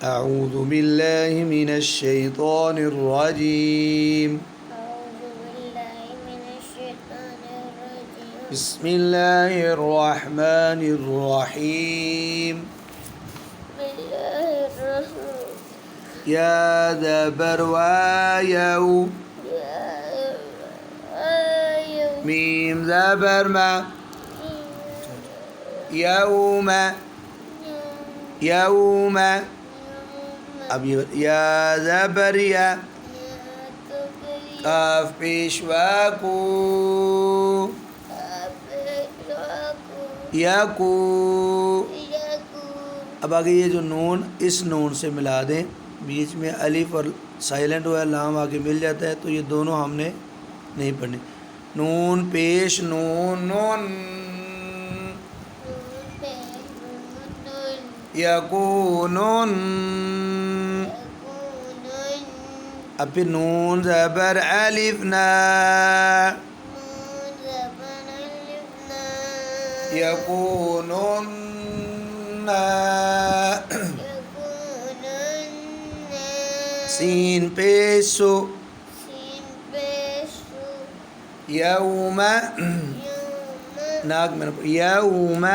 أعوذ بالله من الشيطان الرجيم أعوذ بالله من الشيطان الرجيم بسم الله الرحمن الرحيم بسم الله الرحمن يا زبر ويو الرحيم ميم زبر ما يوم يوم अब ये या ज़बर या काफ पेशवा को या को। अब आगे ये जो नून इस नून से मिला दें, बीच में अलिफ और साइलेंट हुआ लाम आगे मिल जाता है, तो ये दोनों हमने नहीं पढ़ने। नून पेश नून नून यकूनुन। अब फिर नून ज़बर अलिफ ना यकूनुन सीन पेशो यौम नाक में यौम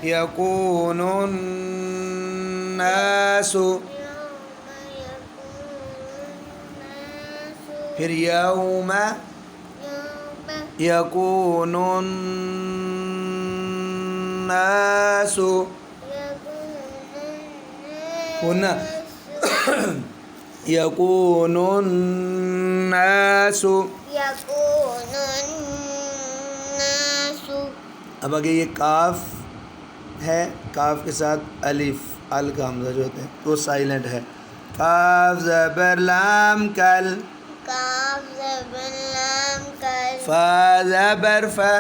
यकूनुन नासु। फिर यौम यकूनुन नासु हुना यकूनुन नासु। अब आगे ये काफ है, काफ के साथ अलिफ अल का हमजा जो होते हैं वो साइलेंट है। काफ ज़बर लाम कल फा ज़बर फ़ा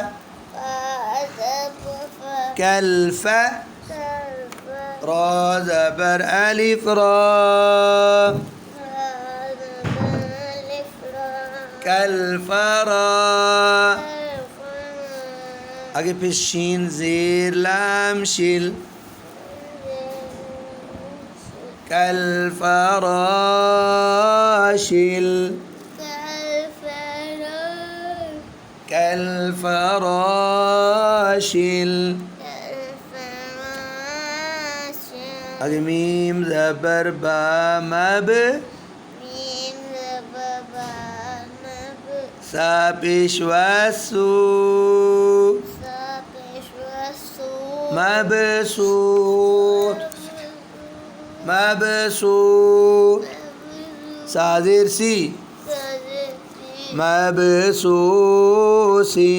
कल फ़ा रा ज़बर अलिफ रा कल फ़रा। आगे फिर शीन ज़ेर लाम शिल कल फराशिल कल फराशिल। आगे मीम ज़बर बा मब सा पेशवा सू मबसूत मबसूत साजिर सी मबसूसी।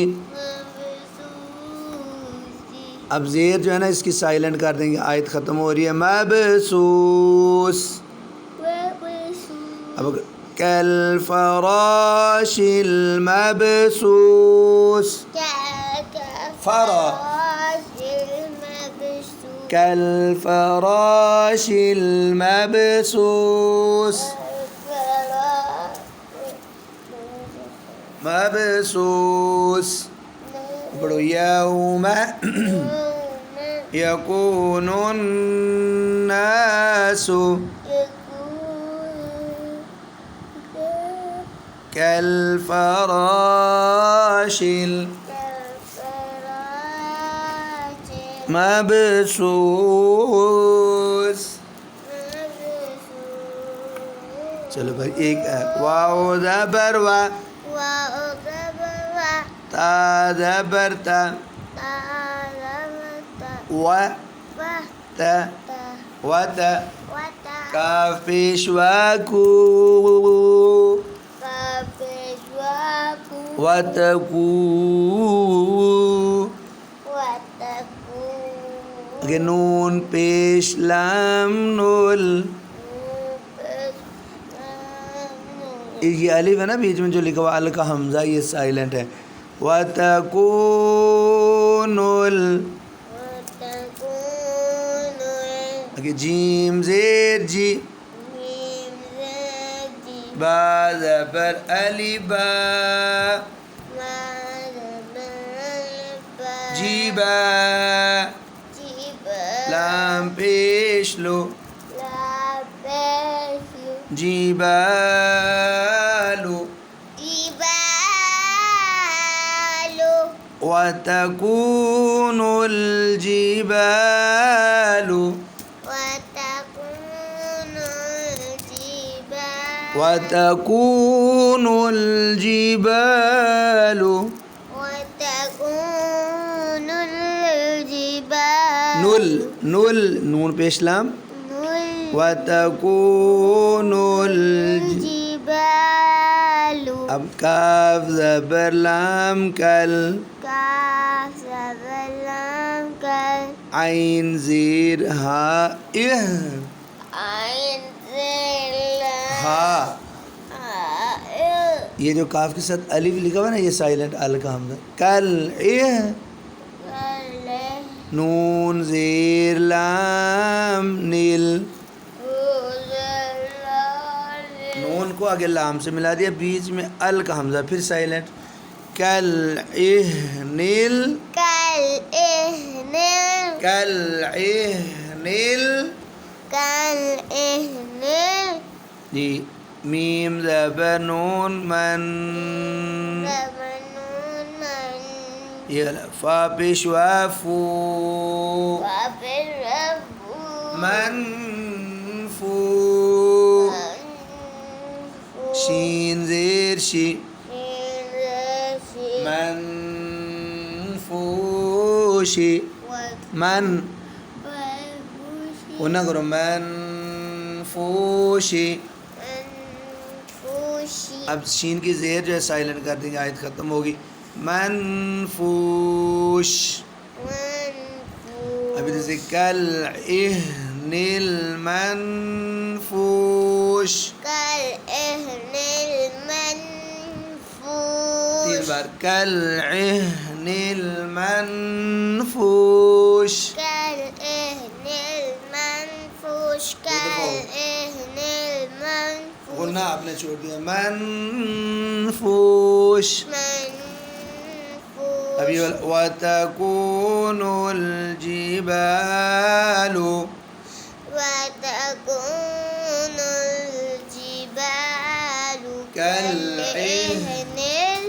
अब ज़ेर जो है ना इसकी साइलेंट कर देंगे, आयत ख़त्म हो रही है। मबसूस। अब कल फराशिल मबसूस फरा कल फराशिल मबसूस मबसूस। पढ़ो यौम यकूनुन नासु कल फराशिल मबसूस। चलो भाई एक वाओ ज़बर वा ता ज़बर ता व त व त काफ पेशवा कू व तकू। आगे नून पेश लाम नूल, ये अलिफ है ना बीच में जो लिखा हुआ अल का हमजा, ये साइलेंट है। वतकूनुल। आगे जीम ज़ेर जी बा ज़बर अलिफ बा जीबा लाम पेश लो जिबालु जिबालु वतकूनुल जिबालु वतकूनुल जिबालु नुल नुल नून पेश लाम वतकूनुल जिबालु अब काफ ज़बर लाम कल काफ ज़बर लाम कल आइन ज़ीर हा इह आइन ज़ेर लाम हा हा ये जो काफ के साथ अलिफ लिखा हुआ है ना ये साइलेंट अल का हमजा कल इह नून ज़ीर लाम नील नून को आगे लाम से मिला दिया बीच में अल का हमजा फिर साइलेंट कल इह नील कल इहनिल कल इह नील कल इहनिल जी मीम ज़बर नून मन ज़बनून मन ये फा पेश वाफू वाफिर रब्बू मन फू शीन ज़ेर शी मन फूशी मन उन्ना करो मन फूशी अब शीन की ज़ेर जो है साइलेंट कर देंगे आयत ख़त्म होगी मनफूश अभी जैसे कल इह नील मनफूश कल इहनिल मनफूश 3 बार कल इह नील मनफूश कल इहनिल मनफूश कल इहनिल मनफूश गुन्ना आपने छोड़ दिया मनफूश अभी वतकूनुल जिबालु कलइहनिल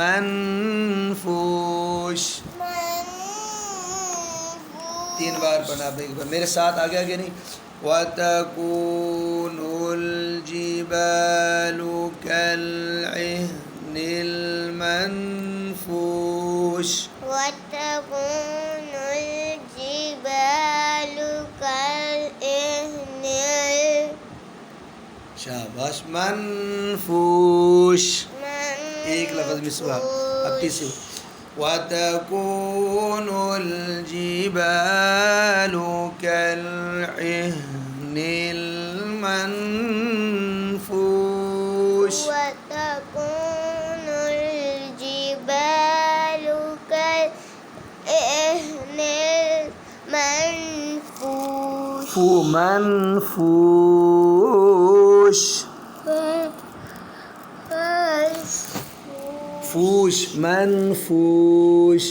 मनफूश 3 बार पढ़ना आपने एक बार मेरे साथ आगे आगे नहीं वतकूनुल जिबालु कलइहनिल मनफूश वतकूनुल जिबालु कलइहनिल शाबाश मनफूश एक लफ्ज़ में सुबह अब तीसरी वतकूनुल जिबालु कलइहनिल मनफूश वतकूनुल जिबालु कलइहनिल मनफूश फू मनफूश फूश मनफूश